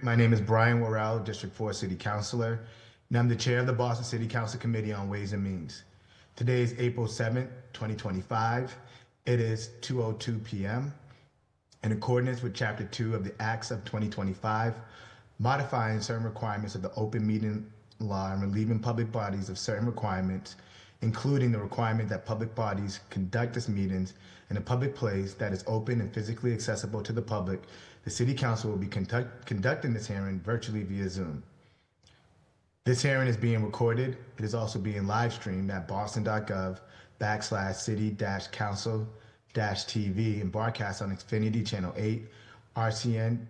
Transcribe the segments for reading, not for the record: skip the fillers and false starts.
My name is Brian Worrell, District 4 City Councilor, and I'm the chair of the Boston City Council Committee on Ways and Means. Today is April 7th, 2025. It is 2:02 p.m. In accordance with Chapter 2 of the Acts of 2025, modifying certain requirements of the open meeting law and relieving public bodies of certain requirements, including the requirement that public bodies conduct its meetings in a public place that is open and physically accessible to the public, the City Council will be conducting this hearing virtually via Zoom. This hearing is being recorded. It is also being live streamed at boston.gov/city-council-TV and broadcast on Xfinity Channel 8, RCN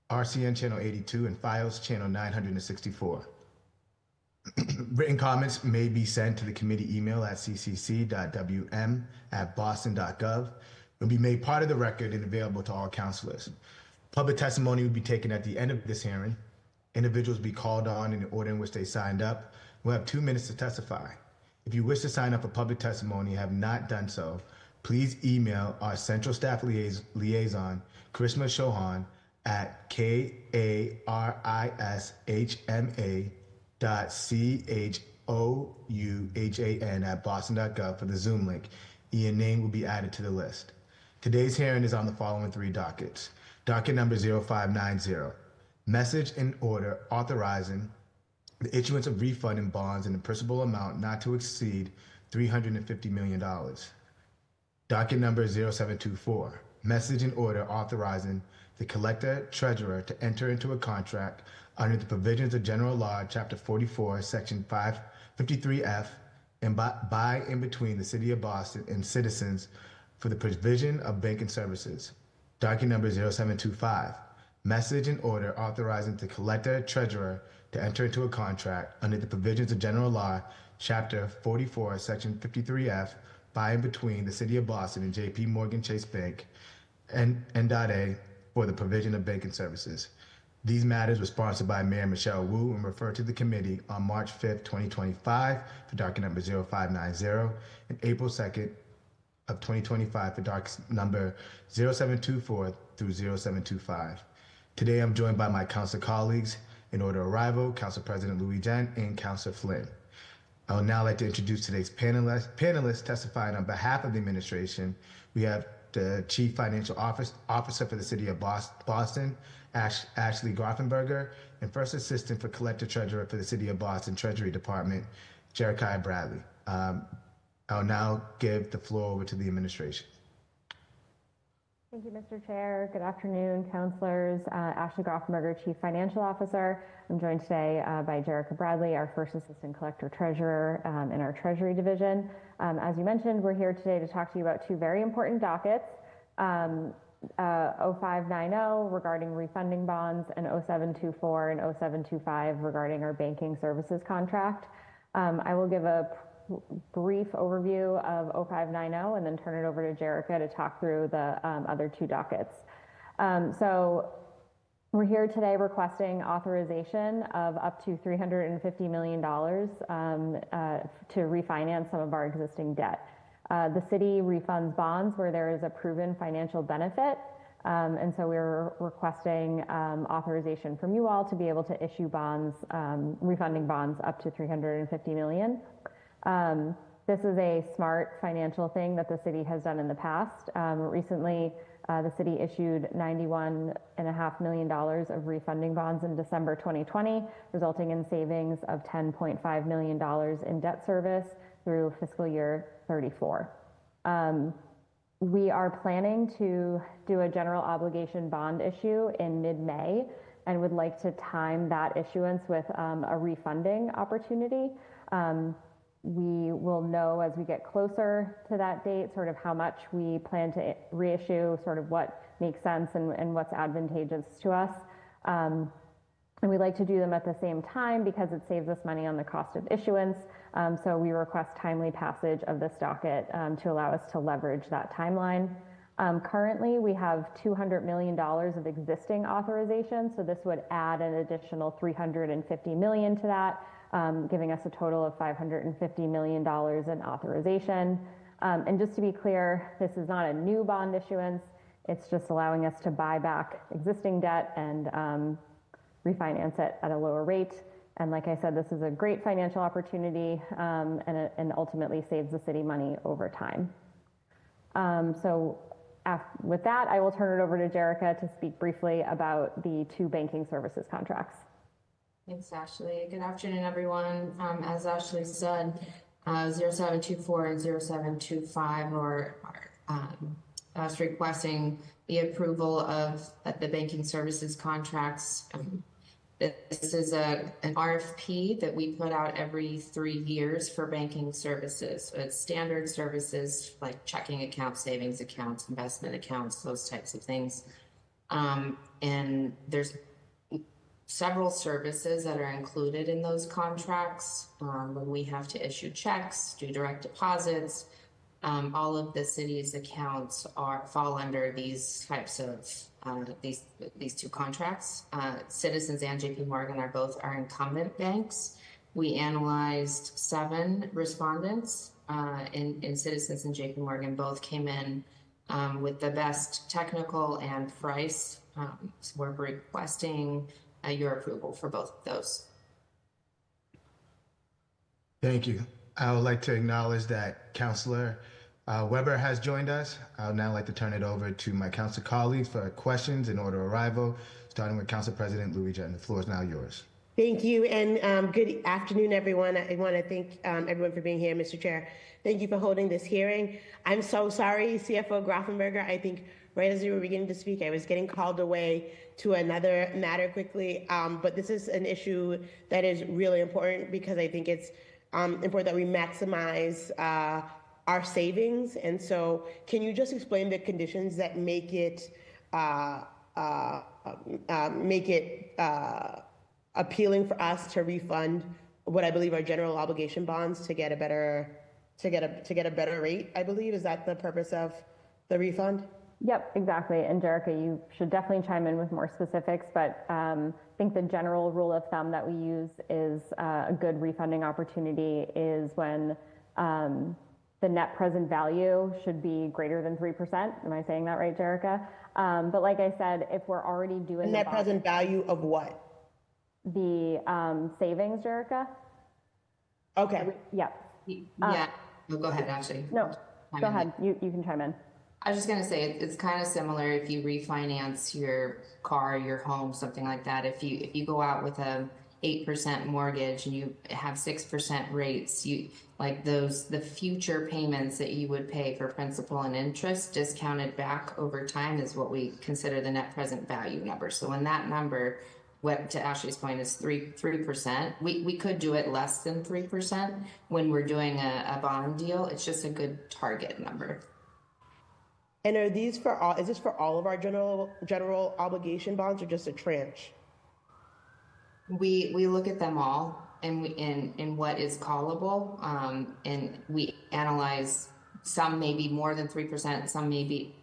Channel 82, and Fios Channel 964. Written comments may be sent to the committee email at ccc.wm@boston.gov and be made part of the record and available to all councilors. Public testimony will be taken at the end of this hearing. Individuals will be called on in the order in which they signed up. We'll have 2 minutes to testify. If you wish to sign up for public testimony and have not done so, please email our Central Staff Liaison, Karishma Chauhan, at karisma.chouhan@boston.gov for the Zoom link, and your name will be added to the list. Today's hearing is on the following 3 dockets. Docket number 0590, message in order authorizing the issuance of refund and bonds in the principal amount not to exceed $350 million. Docket number 0724, message in order authorizing the collector treasurer to enter into a contract under the provisions of General Law, Chapter 44, Section 553F, and by and between the City of Boston and citizens for the provision of banking services. Docket number 0725, message in order authorizing the collector treasurer to enter into a contract under the provisions of General Law, Chapter 44, Section 53F, by and between the City of Boston and J.P. Morgan Chase Bank, N.A., for the provision of banking services. These matters were sponsored by Mayor Michelle Wu and referred to the committee on March 5th, 2025 for docket number 0590 and April 2nd of 2025 for docket number 0724 through 0725. Today I'm joined by my council colleagues in order of arrival, Council President Louis Dent and Councilor Flynn. I would now like to introduce today's panelists testifying on behalf of the administration. We have the Chief Financial Officer for the City of Boston, Ashley Grafenberger, and First Assistant for Collector Treasurer for the City of Boston Treasury Department, Jerichiah Bradley. I'll now give the floor over to the administration. Thank you, Mr. Chair. Good afternoon, councilors. Ashley Grafenberger, Chief Financial Officer. I'm joined today by Jerichiah Bradley, our First Assistant Collector Treasurer in our Treasury Division. As you mentioned, we're here today to talk to you about 2 very important dockets, 0590 regarding refunding bonds and 0724 and 0725 regarding our banking services contract. I will give a brief overview of 0590 and then turn it over to Jerichiah to talk through the other 2 dockets. So we're here today requesting authorization of up to $350 million to refinance some of our existing debt. The city refunds bonds where there is a proven financial benefit, and so we're requesting authorization from you all to be able to issue bonds, refunding bonds up to $350 million. This is a smart financial thing that the city has done in the past. Recently, the city issued $91.5 million of refunding bonds in December 2020, resulting in savings of $10.5 million in debt service through fiscal year 34. We are planning to do a general obligation bond issue in mid-May and would like to time that issuance with a refunding opportunity. We will know as we get closer to that date sort of how much we plan to reissue, sort of what makes sense and what's advantageous to us. And we like to do them at the same time because it saves us money on the cost of issuance. So we request timely passage of this docket to allow us to leverage that timeline. Currently, we have $200 million of existing authorization, so this would add an additional $350 million to that, giving us a total of $550 million in authorization. And just to be clear, this is not a new bond issuance. It's just allowing us to buy back existing debt and refinance it at a lower rate. And like I said, this is a great financial opportunity and ultimately saves the city money over time. With that, I will turn it over to Jerica to speak briefly about the two banking services contracts. Thanks, Ashley. Good afternoon, everyone. As Ashley said, 0724 and 0725 are us requesting the approval of the banking services contracts. This is an RFP that we put out every 3 years for banking services. So it's standard services like checking accounts, savings accounts, investment accounts, those types of things. And there's several services that are included in those contracts. When we have to issue checks, do direct deposits, all of the city's accounts fall under these types of these two contracts. Citizens and JP Morgan are both our incumbent banks. We analyzed 7 respondents in Citizens and JP Morgan. Both came in with the best technical and price. So we're requesting your approval for both of those. Thank you. I would like to acknowledge that Councilor Weber has joined us. I would now like to turn it over to my council colleagues for questions in order of arrival, starting with Council President Louis Jen. The floor is now yours. Thank you, and good afternoon, everyone. I want to thank everyone for being here, Mr. Chair. Thank you for holding this hearing. I'm so sorry, CFO Grafenberger. I think right as you were beginning to speak, I was getting called away to another matter quickly, but this is an issue that is really important because I think it's important that we maximize our savings. And so can you just explain the conditions that make it appealing for us to refund what I believe are general obligation bonds to get a better rate, I believe? Is that the purpose of the refund? Yep, exactly. And Jerica, you should definitely chime in with more specifics, but I think the general rule of thumb that we use is a good refunding opportunity is when the net present value should be greater than 3%. Am I saying that right, Jerica? But like I said, if we're already doing net present value of what? The savings, Jerica. Okay. Yep. Yeah. Go ahead, Ashley. No, go ahead. You can chime in. I was just going to say it's kind of similar if you refinance your car, your home, something like that. If you go out with a 8% mortgage and you have 6% rates, you like the future payments that you would pay for principal and interest discounted back over time is what we consider the net present value number. So when that number, what to Ashley's point is 3%, we could do it less than 3% when we're doing a bond deal. It's just a good target number. And are these for all? Is this for all of our general obligation bonds, or just a tranche? We look at them all, and in what is callable, and we analyze. Some may be more than 3%, some may be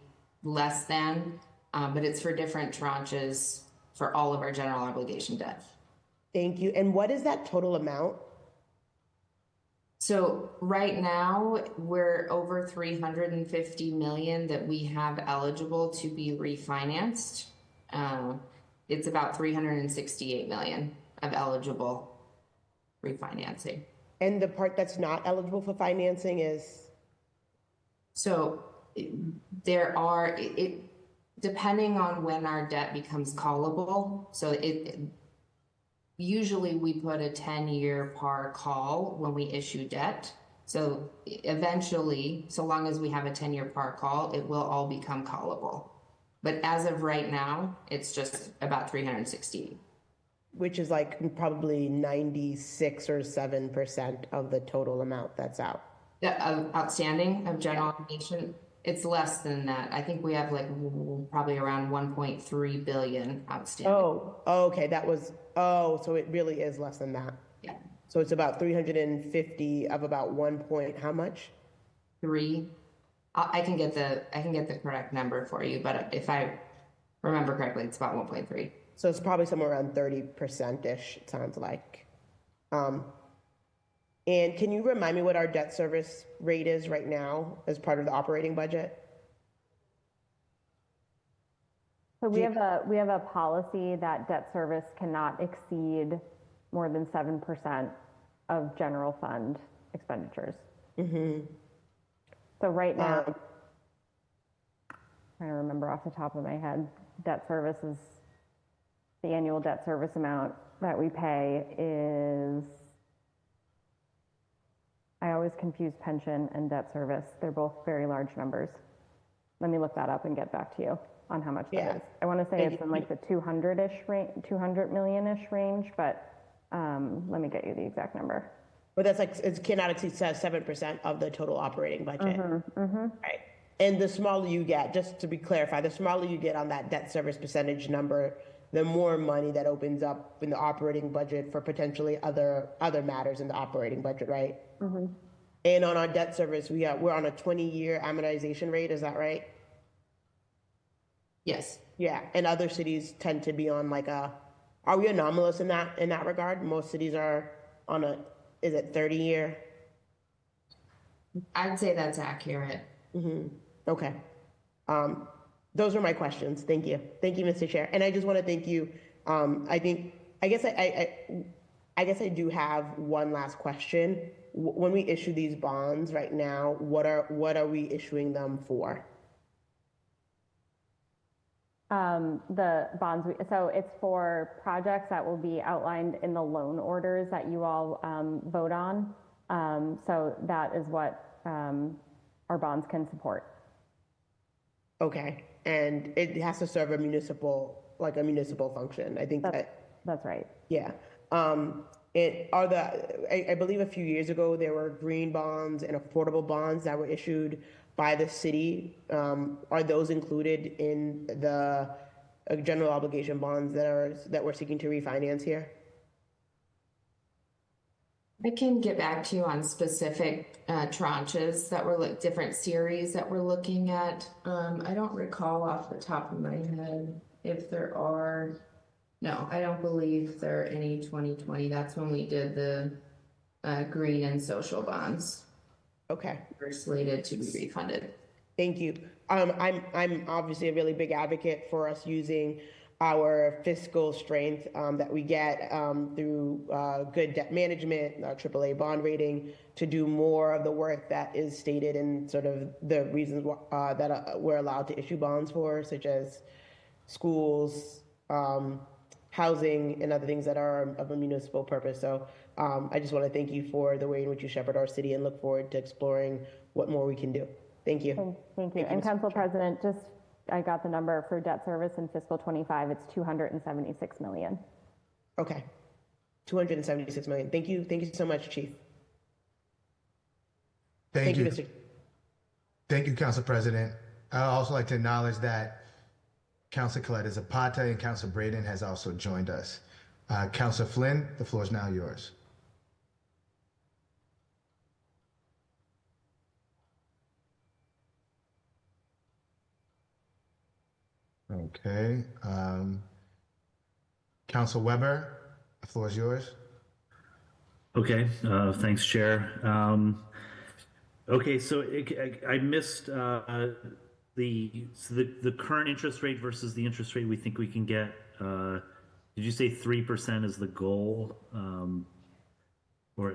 less than, but it's for different tranches for all of our general obligation debt. Thank you. And what is that total amount? So right now we're over 350 million that we have eligible to be refinanced. It's about 368 million of eligible refinancing. And the part that's not eligible for financing is? So depending on when our debt becomes callable. So usually we put a 10-year par call when we issue debt. So eventually, so long as we have a 10-year par call, it will all become callable. But as of right now, it's just about 360. Which is like probably 96 or 7% of the total amount that's out. Outstanding of general obligation. It's less than that. I think we have like probably around 1.3 billion outstanding. Oh, okay. So it really is less than that. Yeah. So it's about 350 of about 1 point, how much? 3. I can get the correct number for you, but if I remember correctly, it's about 1.3. So it's probably somewhere around 30%-ish, it sounds like. And can you remind me what our debt service rate is right now as part of the operating budget? So we have a policy that debt service cannot exceed more than 7% of general fund expenditures. So right now, trying to remember off the top of my head, debt service is, the annual debt service amount that we pay is, I always confuse pension and debt service. They're both very large numbers. Let me look that up and get back to you on how much that is. I want to say it's in like the 200-ish range, 200 million-ish range, but let me get you the exact number. But that's like, it cannot exceed 7% of the total operating budget. Right. And the smaller you get, just to be clarified, the smaller you get on that debt service percentage number, the more money that opens up in the operating budget for potentially other matters in the operating budget, right? And on our debt service, we're on a 20-year amortization rate. Is that right? Yes. Yeah. And other cities tend to be on like are we anomalous in that regard? Most cities are on is it 30-year? I'd say that's accurate. Okay. Those are my questions. Thank you. Thank you, Mr. Chair. And I just want to thank you. I guess I do have one last question. When we issue these bonds right now, what are we issuing them for? The bonds, so it's for projects that will be outlined in the loan orders that you all vote on. So that is what our bonds can support. Okay, and it has to serve a municipal function. I think that's right. Yeah. I believe a few years ago there were green bonds and affordable bonds that were issued by the city. Are those included in the general obligation bonds that we're seeking to refinance here? I can get back to you on specific tranches that were different series that we're looking at. I don't recall off the top of my head if there are. No, I don't believe there are any 2020. That's when we did the green and social bonds. Okay. We're slated to be refunded. Thank you. I'm obviously a really big advocate for us using our fiscal strength that we get through good debt management, AAA bond rating, to do more of the work that is stated in sort of the reasons that we're allowed to issue bonds for, such as schools, housing, and other things that are of a municipal purpose. So I just want to thank you for the way in which you shepherd our city and look forward to exploring what more we can do. Thank you. Thank you. And Council President, I got the number for debt service in fiscal 25. It's 276 million. Okay. 276 million. Thank you. Thank you so much, Chief. Thank you, Mr. Thank you, Council President. I'd also like to acknowledge that Council Coletta Zapata and Council Braden has also joined us. Council Flynn, the floor is now yours. Okay. Council Weber, the floor is yours. Okay, thanks, Chair. Okay, so I missed the current interest rate versus the interest rate we think we can get. Did you say 3% is the goal? Or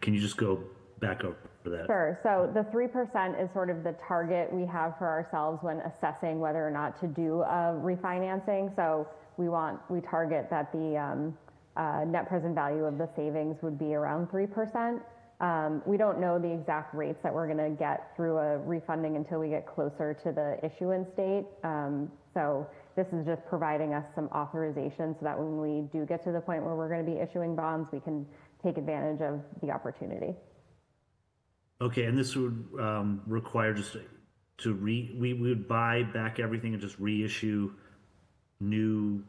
can you just go back over that? Sure. So the 3% is sort of the target we have for ourselves when assessing whether or not to do a refinancing. So we target that the net present value of the savings would be around 3%. We don't know the exact rates that we're going to get through a refunding until we get closer to the issuance date. So this is just providing us some authorization so that when we do get to the point where we're going to be issuing bonds, we can take advantage of the opportunity. Okay, and this would require just we would buy back everything and just reissue a new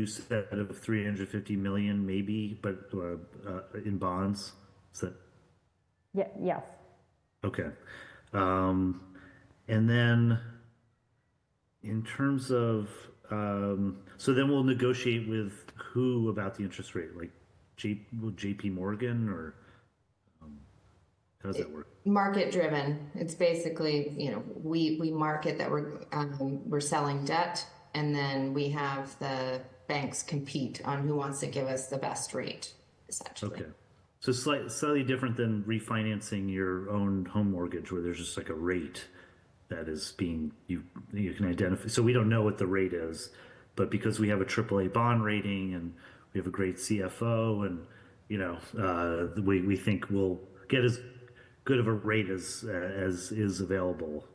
set of 350 million maybe, but in bonds. Is that? Yeah. Yes. Okay. And then in terms of, so then we'll negotiate with who about the interest rate, like JP Morgan, or how does that work? Market driven. It's basically, we market that we're selling debt, and then we have the banks compete on who wants to give us the best rate, essentially. Okay. So slightly different than refinancing your own home mortgage, where there's just like a rate that is being you can identify. So we don't know what the rate is, but because we have a AAA bond rating and we have a great CFO, and we think we'll get as good of a rate as is available.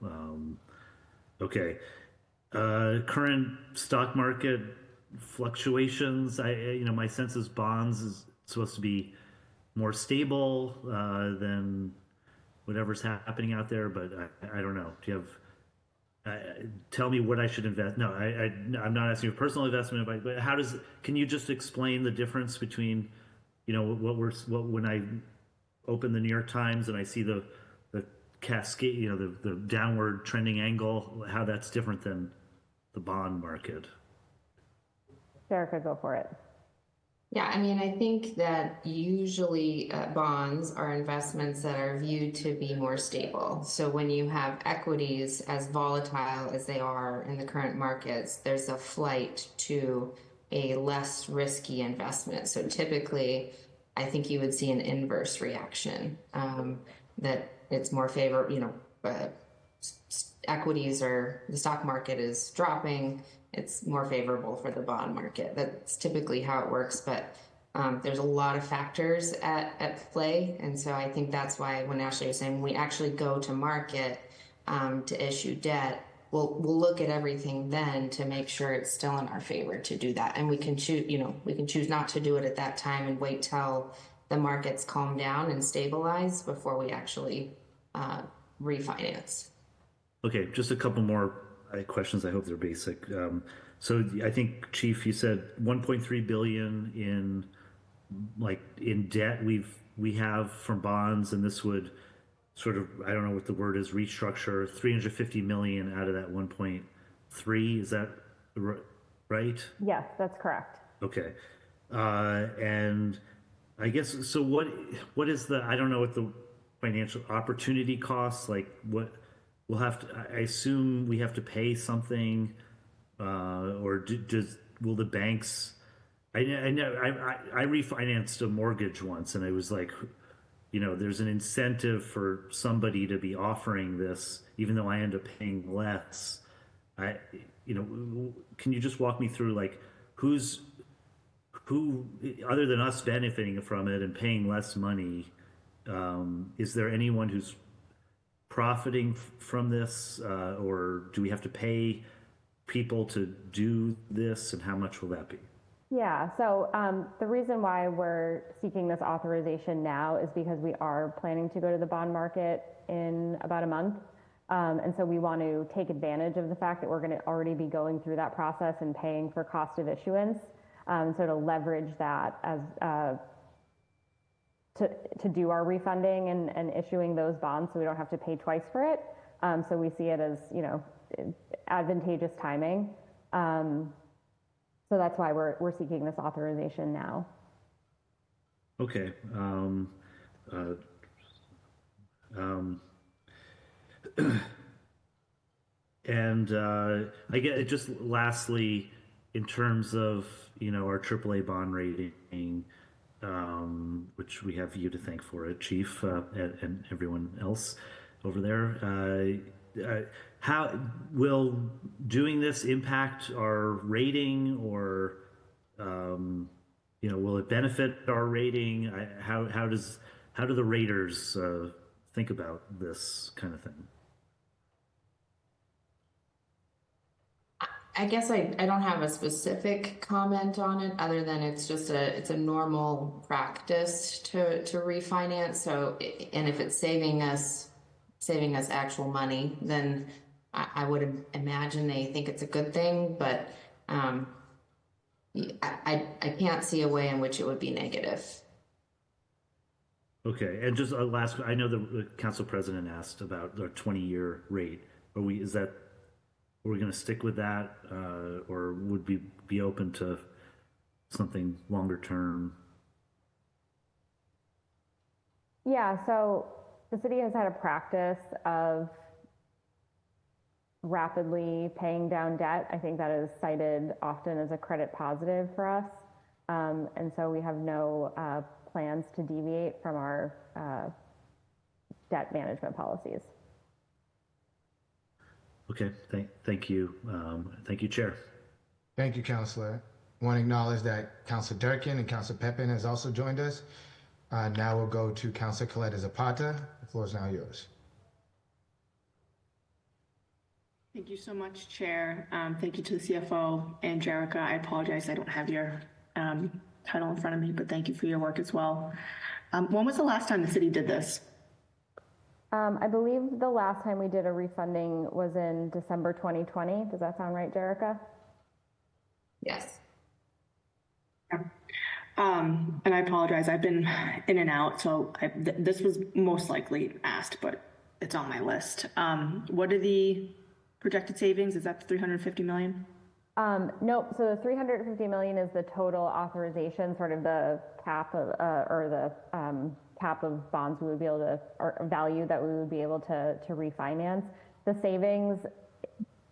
Okay. Current stock market fluctuations. My sense is bonds is supposed to be more stable than whatever's happening out there, but I don't know. Do you have? Tell me what I should invest. No, I'm not asking for personal investment, but can you just explain the difference between, what when I open the New York Times and I see the cascade, the downward trending angle, how that's different than the bond market? Jerica, go for it. Yeah, I mean, I think that usually bonds are investments that are viewed to be more stable. So when you have equities as volatile as they are in the current markets, there's a flight to a less risky investment. So typically, I think you would see an inverse reaction, that it's more favorable, equities or the stock market is dropping, it's more favorable for the bond market. That's typically how it works, but there's a lot of factors at play. And so I think that's why when Ashley was saying, when we actually go to market to issue debt, we'll look at everything then to make sure it's still in our favor to do that. And we can choose not to do it at that time and wait till the markets calm down and stabilize before we actually refinance. Okay, just a couple more questions. I hope they're basic. So I think, Chief, you said 1.3 billion in debt we have from bonds, and this would sort of, I don't know what the word is, restructure 350 million out of that 1.3. Is that right? Yes, that's correct. Okay. And I guess, so what is I don't know what the financial opportunity costs, like what we'll have to, I assume we have to pay something, or will the banks, I refinanced a mortgage once, and it was like, there's an incentive for somebody to be offering this, even though I end up paying less. Can you just walk me through, like, who, other than us benefiting from it and paying less money, is there anyone who's profiting from this, or do we have to pay people to do this, and how much will that be? Yeah, so the reason why we're seeking this authorization now is because we are planning to go to the bond market in about a month. And so we want to take advantage of the fact that we're going to already be going through that process and paying for cost of issuance. So to leverage that as to do our refunding and issuing those bonds, so we don't have to pay twice for it. So we see it as advantageous timing. So that's why we're seeking this authorization now. Okay. And I get just lastly, in terms of our AAA bond rating, which we have you to thank for it, Chief, and everyone else over there. How will doing this impact our rating, or will it benefit our rating? How do the raters think about this kind of thing? I guess I don't have a specific comment on it, other than it's a normal practice to refinance. So, and if it's saving us actual money, then I would imagine they think it's a good thing. But I can't see a way in which it would be negative. Okay, and just a last, I know the council president asked about the 20-year rate. Are we going to stick with that, or would we be open to something longer term? Yeah, so the city has had a practice of rapidly paying down debt. I think that is cited often as a credit positive for us. And so we have no plans to deviate from our debt management policies. Okay, thank you. Thank you, Chair. Thank you, Councilor. I want to acknowledge that Councilor Durkin and Councilor Pepin has also joined us. Now we'll go to Councilor Coletta Zapata. The floor is now yours. Thank you so much, Chair. Thank you to the CFO and Jerica. I apologize, I don't have your title in front of me, but thank you for your work as well. When was the last time the city did this? I believe the last time we did a refunding was in December 2020. Does that sound right, Jerica? Yes. And I apologize, I've been in and out, so this was most likely asked, but it's on my list. What are the projected savings? Is that the 350 million? Nope. So the 350 million is the total authorization, sort of the cap of, or the cap of bonds we would be able to, or value that we would be able to refinance. The savings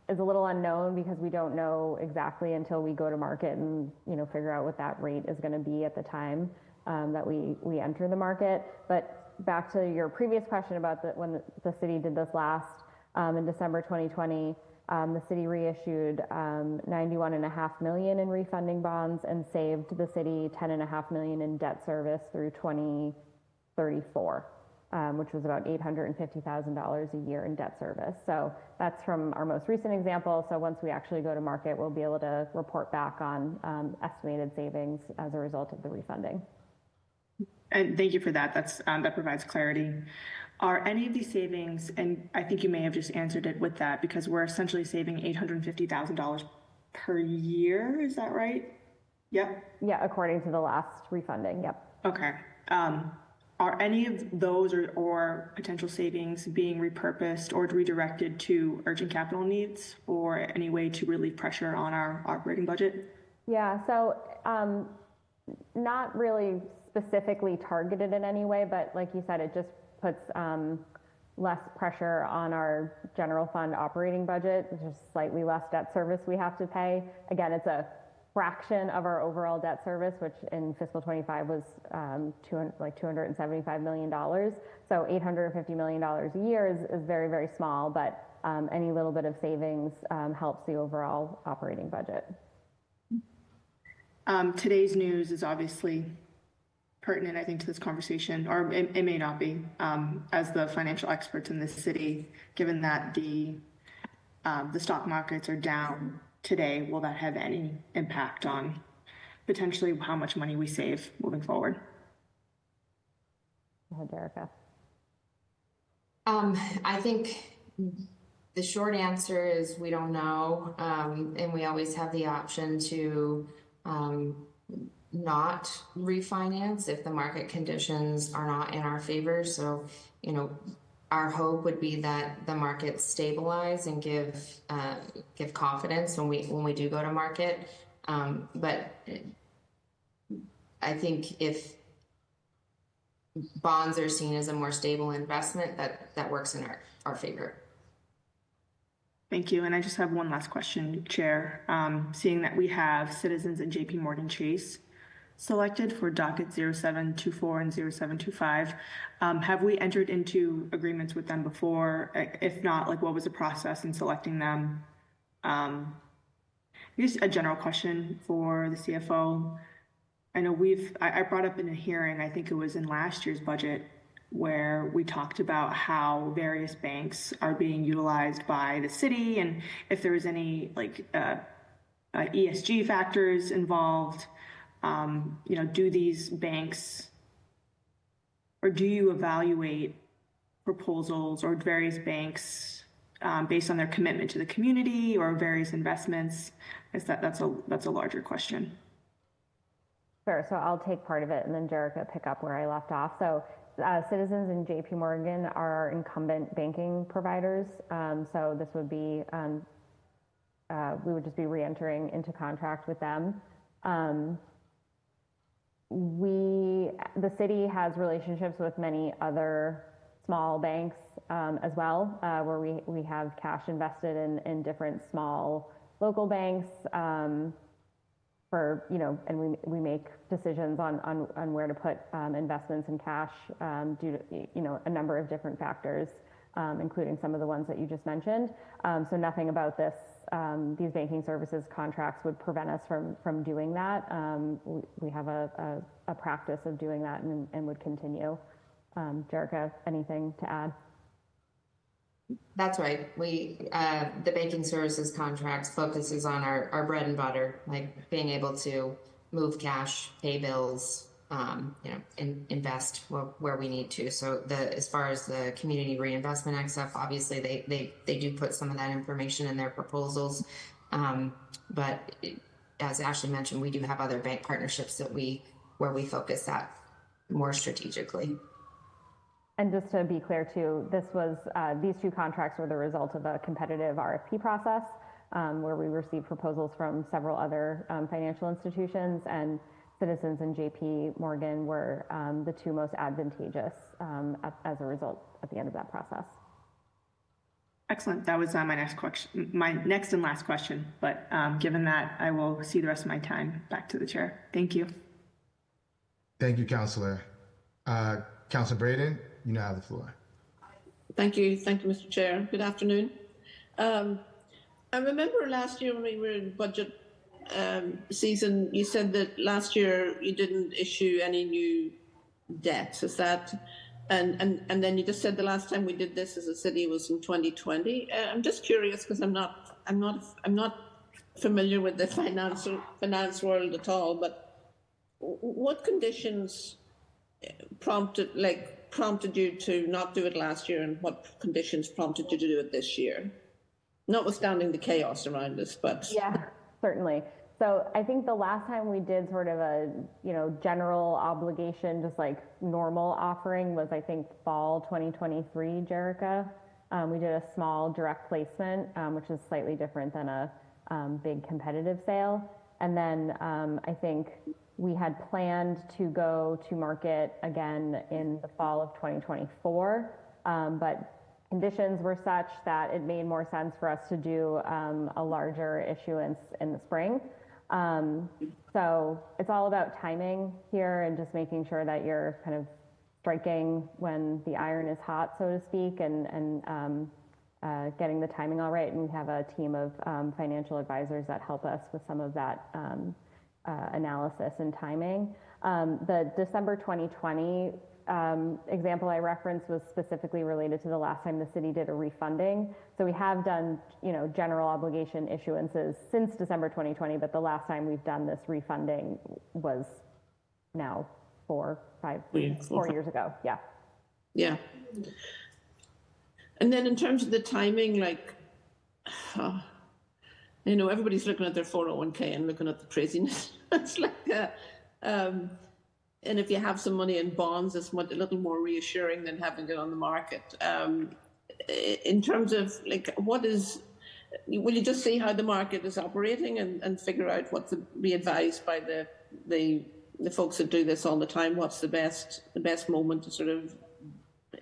is a little unknown because we don't know exactly until we go to market and figure out what that rate is going to be at the time that we enter the market. But back to your previous question about when the city did this last in December 2020, the city reissued 91.5 million in refunding bonds and saved the city 10.5 million in debt service through 2034. Which was about $850,000 a year in debt service. So that's from our most recent example. So once we actually go to market, we'll be able to report back on estimated savings as a result of the refunding. And thank you for that. That provides clarity. Are any of these savings, and I think you may have just answered it with that, because we're essentially saving $850,000 per year, is that right? Yep. Yeah, according to the last refunding, yep. Okay. Are any of those or potential savings being repurposed or redirected to urgent capital needs or any way to relieve pressure on our operating budget? Yeah, so not really specifically targeted in any way, but like you said, it just puts less pressure on our general fund operating budget, which is slightly less debt service we have to pay. Again, it's a fraction of our overall debt service, which in fiscal 25 was $275 million. So $850 million a year is very, very small, but any little bit of savings helps the overall operating budget. Today's news is obviously pertinent, I think, to this conversation, or it may not be, as the financial experts in this city, given that the stock markets are down today. Will that have any impact on potentially how much money we save moving forward? Go ahead, Jerica. I think the short answer is we don't know, and we always have the option to not refinance if the market conditions are not in our favor. So, our hope would be that the markets stabilize and give confidence when we do go to market. But I think if bonds are seen as a more stable investment, that works in our favor. Thank you. And I just have one last question, Chair. Seeing that we have Citizens and JP Morgan Chase selected for docket 0724 and 0725. Have we entered into agreements with them before? If not, what was the process in selecting them? Just a general question for the CFO. I know I brought up in a hearing, I think it was in last year's budget, where we talked about how various banks are being utilized by the city and if there was any ESG factors involved. Do these banks, or do you evaluate proposals or various banks based on their commitment to the community or various investments? That's a larger question. Sure. So I'll take part of it, and then Jerica pick up where I left off. So Citizens and JP Morgan are our incumbent banking providers. So this would be we would just be re-entering into contract with them. The city has relationships with many other small banks as well, where we have cash invested in different small local banks for, and we make decisions on where to put investments in cash due to, a number of different factors, including some of the ones that you just mentioned. So nothing about these banking services contracts would prevent us from doing that. We have a practice of doing that and would continue. Jerica, anything to add? That's right. The banking services contracts focuses on our bread and butter, like being able to move cash, pay bills, invest where we need to. So as far as the Community Reinvestment Act stuff, obviously they do put some of that information in their proposals. But as Ashley mentioned, we do have other bank partnerships where we focus that more strategically. And just to be clear too, these two contracts were the result of a competitive RFP process where we received proposals from several other financial institutions, and Citizens and JP Morgan were the two most advantageous as a result at the end of that process. Excellent. That was my next and last question. But given that, I will see the rest of my time back to the chair. Thank you. Thank you, Councillor. Councillor Braden, you now have the floor. Thank you, Mr. Chair. Good afternoon. I remember last year when we were in budget season, you said that last year you didn't issue any new debts. Is that, and then you just said the last time we did this as a city was in 2020. I'm just curious because I'm not familiar with the finance world at all. But what conditions prompted you to not do it last year, and what conditions prompted you to do it this year? Notwithstanding the chaos around us, but yeah, certainly. So I think the last time we did sort of a general obligation, just like normal offering, was I think fall 2023, Jerica. We did a small direct placement, which is slightly different than a big competitive sale. And then I think we had planned to go to market again in the fall of 2024, but conditions were such that it made more sense for us to do a larger issuance in the spring. So it's all about timing here and just making sure that you're kind of striking when the iron is hot, so to speak, and getting the timing all right. And we have a team of financial advisors that help us with some of that analysis and timing. The December 2020 example I referenced was specifically related to the last time the city did a refunding. So we have done, general obligation issuances since December 2020, but the last time we've done this refunding was now 4 years ago. Yeah. Yeah. And then in terms of the timing, everybody's looking at their 401k and looking at the craziness. It's and if you have some money in bonds, it's a little more reassuring than having it on the market. In terms of will you just see how the market is operating and figure out what to be advised by the folks that do this all the time? What's the best moment to sort of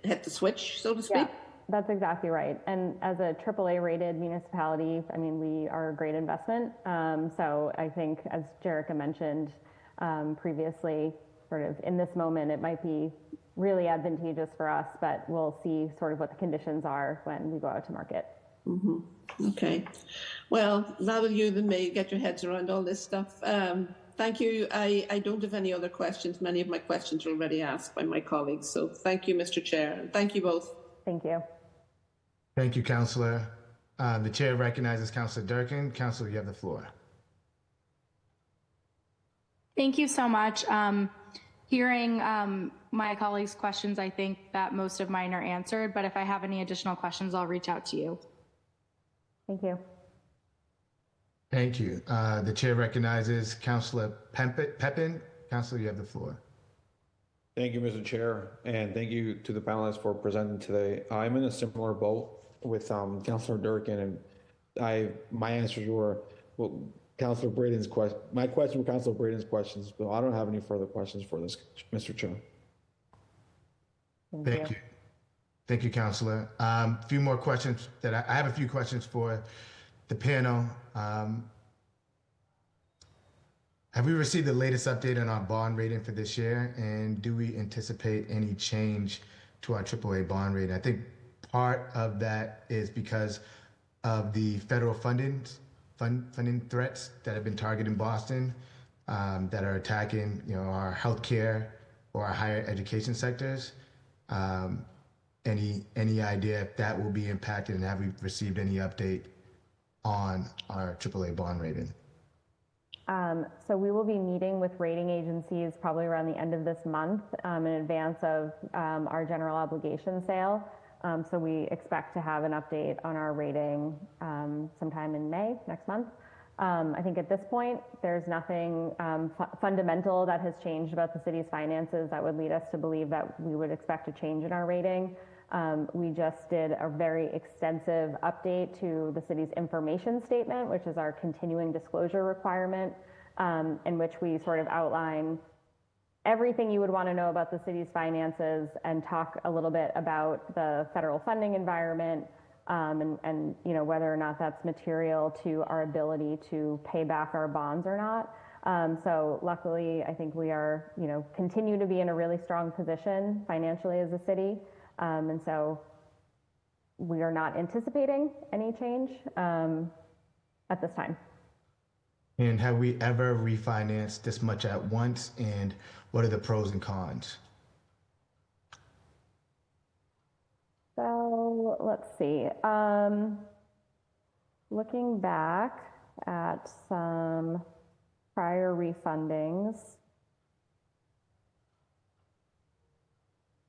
hit the switch, so to speak? Yeah, that's exactly right. And as a AAA rated municipality, I mean, we are a great investment. So I think, as Jerica mentioned previously, sort of in this moment, it might be really advantageous for us, but we'll see sort of what the conditions are when we go out to market. Mm-hmm. Okay. Well, rather you than me get your heads around all this stuff. Thank you. I don't have any other questions. Many of my questions were already asked by my colleagues. So thank you, Mr. Chair. And thank you both. Thank you. Thank you, Councillor. The chair recognizes Councillor Durkin. Councillor, you have the floor. Thank you so much. Hearing my colleagues' questions, I think that most of mine are answered, but if I have any additional questions, I'll reach out to you. Thank you. Thank you. The chair recognizes Councillor Pepin. Councillor, you have the floor. Thank you, Mr. Chair, and thank you to the panelists for presenting today. I'm in a similar boat with Councillor Durkin, and my answers were, well, Councillor Braden's question. My question was Councillor Braden's questions, but I don't have any further questions for this, Mr. Chair. Thank you. Thank you, Counselor. Few more questions that I have a few questions for the panel. Have we received the latest update on our bond rating for this year? And do we anticipate any change to our AAA bond rating? I think part of that is because of the federal funding threats that have been targeting Boston, that are attacking, our healthcare or our higher education sectors. Any idea if that will be impacted, and have we received any update on our AAA bond rating? So we will be meeting with rating agencies probably around the end of this month, in advance of our general obligation sale. So we expect to have an update on our rating sometime in May next month. I think at this point, there's nothing fundamental that has changed about the city's finances that would lead us to believe that we would expect a change in our rating. We just did a very extensive update to the city's information statement, which is our continuing disclosure requirement, in which we sort of outline everything you would want to know about the city's finances and talk a little bit about the federal funding environment, and whether or not that's material to our ability to pay back our bonds or not. So luckily, I think we are, continue to be in a really strong position financially as a city. And so we are not anticipating any change at this time. And have we ever refinanced this much at once? And what are the pros and cons? So let's see. Looking back at some prior refundings,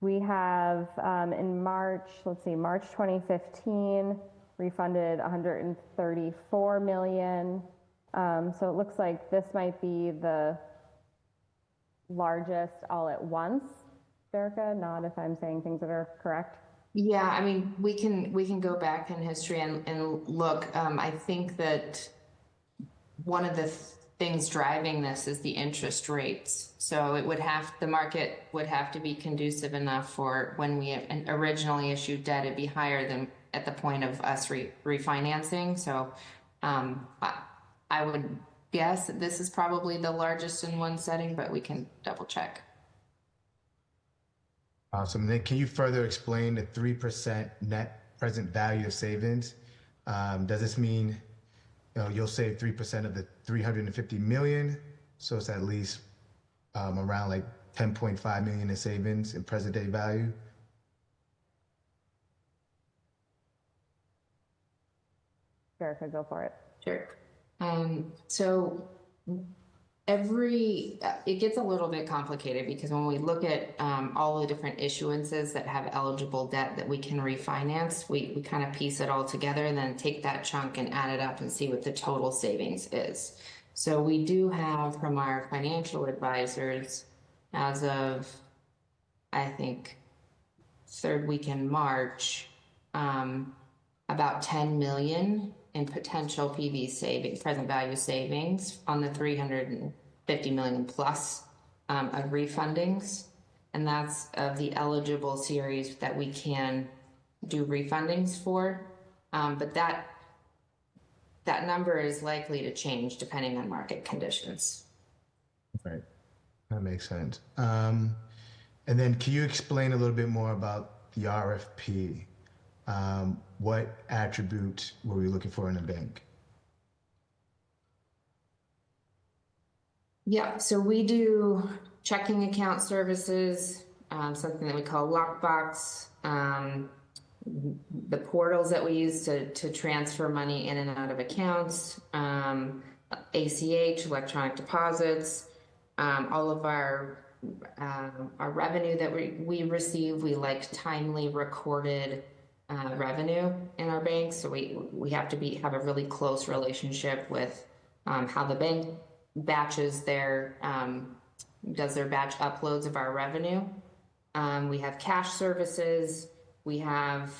we have in March 2015, refunded $134 million. So it looks like this might be the largest all at once. Erica, nod if I'm saying things that are correct. Yeah, I mean, we can go back in history and look. I think that one of the things driving this is the interest rates. So the market would have to be conducive enough for when we originally issued debt, it'd be higher than at the point of us refinancing. So I would guess that this is probably the largest in one setting, but we can double check. Awesome. Then can you further explain the 3% net present value of savings? Does this mean you'll save 3% of the 350 million? So it's at least around like 10.5 million in savings in present day value? Erica, go for it. Sure. So it gets a little bit complicated because when we look at all the different issuances that have eligible debt that we can refinance, we kind of piece it all together and then take that chunk and add it up and see what the total savings is. So we do have from our financial advisors, as of, I think, third week in March, about 10 million in potential PV savings, present value savings on the 350 million plus of refundings. And that's of the eligible series that we can do refundings for. But that number is likely to change depending on market conditions. Right. That makes sense. And then can you explain a little bit more about the RFP? What attributes were we looking for in a bank? Yeah, so we do checking account services, something that we call lockbox, the portals that we use to transfer money in and out of accounts, ACH, electronic deposits, all of our revenue that we receive, we like timely recorded revenue in our bank. So we have to have a really close relationship with how the bank batches does their batch uploads of our revenue. We have cash services. We have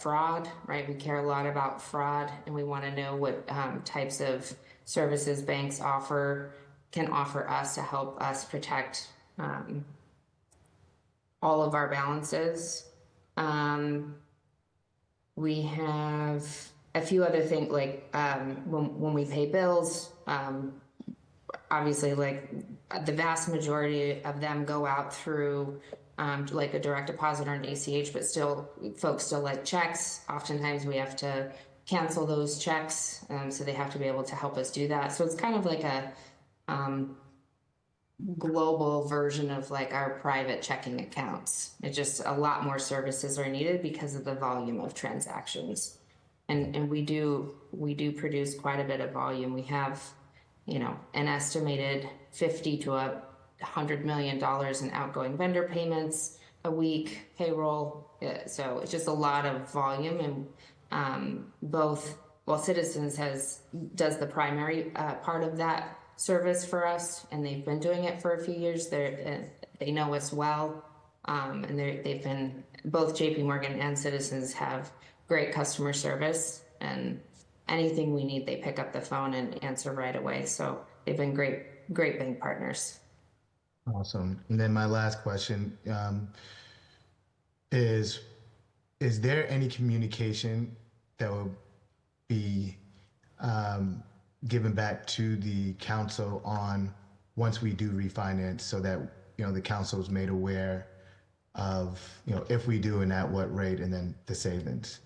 fraud, right? We care a lot about fraud, and we want to know what types of services banks can offer us to help us protect all of our balances. We have a few other things like when we pay bills, obviously like the vast majority of them go out through like a direct deposit or an ACH, but still folks still like checks. Oftentimes we have to cancel those checks, so they have to be able to help us do that. So it's kind of like a global version of like our private checking accounts. It's just a lot more services are needed because of the volume of transactions. And we do produce quite a bit of volume. We have, you know, an estimated 50 to $100 million in outgoing vendor payments a week, payroll. So it's just a lot of volume, and both, well, Citizens does the primary part of that service for us, and they've been doing it for a few years. They know us well, and they've been, both JP Morgan and Citizens have great customer service, and anything we need, they pick up the phone and answer right away. So they've been great bank partners. Awesome. And then my last question is there any communication that will be given back to the council on once we do refinance, so that, you know, the council is made aware of, you know, if we do and at what rate, and then the savings?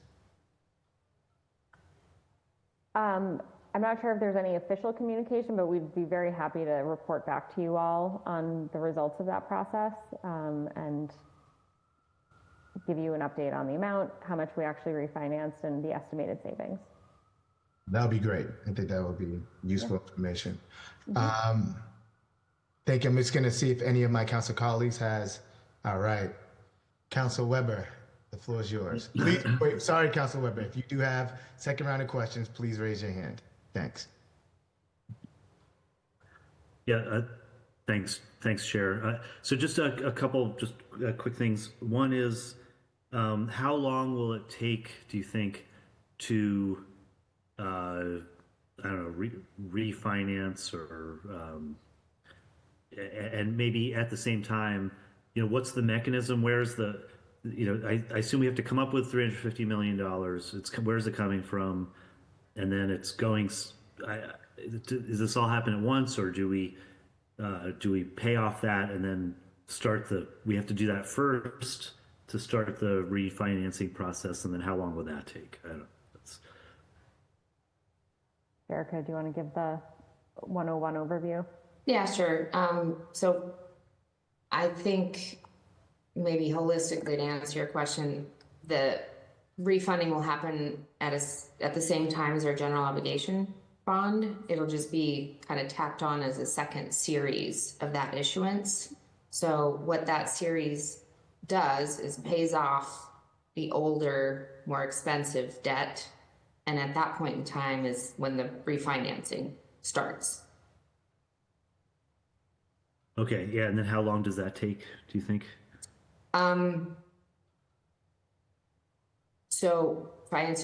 I'm not sure if there's any official communication, but we'd be very happy to report back to you all on the results of that process, and give you an update on the amount, how much we actually refinanced, and the estimated savings. That would be great. I think that would be useful information. Thank you. I'm just going to see if any of my council colleagues has. All right. Council Weber, the floor is yours. Please, wait, sorry, Council Weber. If you do have second round of questions, please raise your hand. Thanks. Yeah, thanks, Chair. So just a couple just quick things. One is, how long will it take, do you think, to I don't know, refinance, or and maybe at the same time, you know, what's the mechanism? Where's the, you know, I assume we have to come up with $350 million. Where's it coming from? And then it's going, does this all happen at once, or do we pay off that and then we have to do that first to start the refinancing process, and then how long will that take? I don't know. Erica, do you want to give the 101 overview? Yeah, sure. So I think maybe holistically, to answer your question, the refunding will happen at the same time as our general obligation bond. It'll just be kind of tacked on as a second series of that issuance. So what that series does is pays off the older, more expensive debt. And at that point in time is when the refinancing starts. Okay, yeah, and then how long does that take, do you think? So if I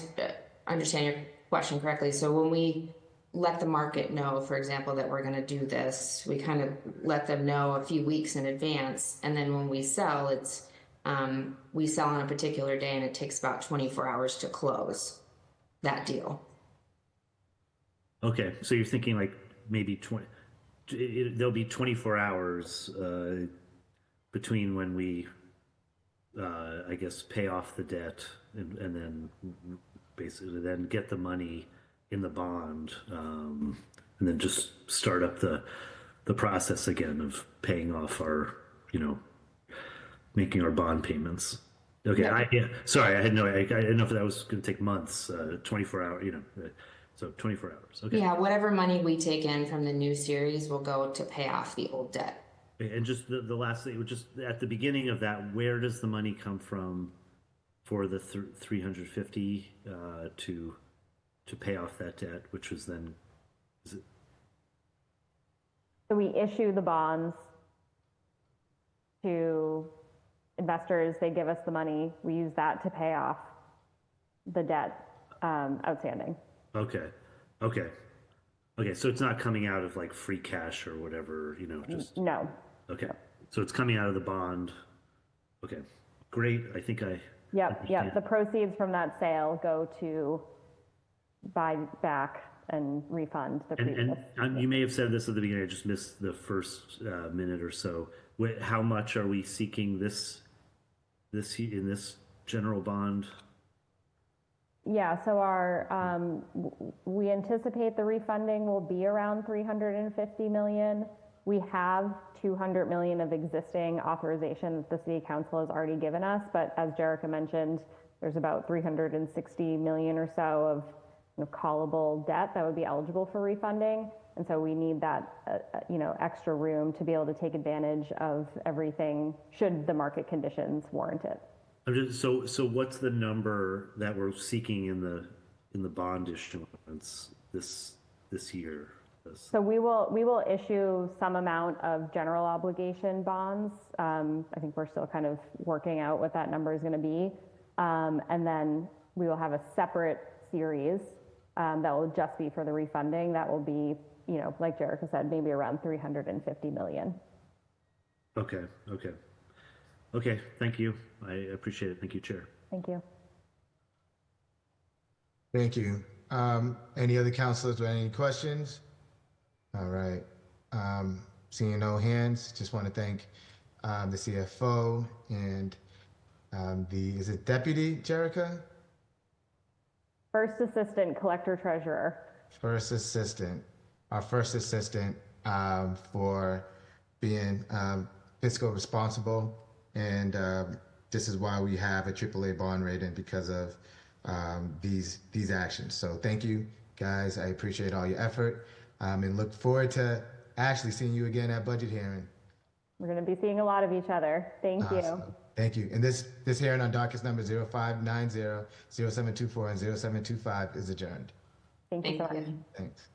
understand your question correctly, so when we let the market know, for example, that we're going to do this, we kind of let them know a few weeks in advance, and then when we sell, we sell on a particular day, and it takes about 24 hours to close that deal. Okay, so you're thinking like maybe there'll be 24 hours between when we, I guess, pay off the debt and then basically then get the money in the bond, and then just start up the process again of paying off our, you know, making our bond payments. Okay, yeah. Sorry, I didn't know if that was going to take months, 24 hours, you know, so 24 hours. Okay. Yeah, whatever money we take in from the new series will go to pay off the old debt. And just the last thing, just at the beginning of that, where does the money come from for the 350 to pay off that debt, which was then, is it? So we issue the bonds to investors, they give us the money, we use that to pay off the debt outstanding. Okay, so it's not coming out of like free cash or whatever, you know, just. No. Okay, so it's coming out of the bond. Okay, great. I think I Yep, yep. The proceeds from that sale go to buy back and refund the previous. And you may have said this at the beginning, I just missed the first minute or so. How much are we seeking in this general bond? Yeah, so we anticipate the refunding will be around 350 million. We have 200 million of existing authorization that the city council has already given us, but as Jerica mentioned, there's about 360 million or so of callable debt that would be eligible for refunding. And so we need that, extra room to be able to take advantage of everything should the market conditions warrant it. So what's the number that we're seeking in the bond issuance this year? So we will issue some amount of general obligation bonds. I think we're still kind of working out what that number is going to be. And then we will have a separate series that will just be for the refunding. That will be, like Jerica said, maybe around 350 million. Okay. Thank you. I appreciate it. Thank you, Chair. Thank you. Thank you. Any other councilors with any questions? All right. Seeing no hands, just want to thank the CFO and is it Deputy Jerica? First Assistant Collector Treasurer. Our first assistant for being fiscal responsible. And this is why we have a AAA bond rating, because of these actions. So thank you, guys. I appreciate all your effort and look forward to actually seeing you again at budget hearing. We're going to be seeing a lot of each other. Thank you. Thank you. And this hearing on docket number 0590, 0724, and 0725 is adjourned. Thank you so much. you. Thanks.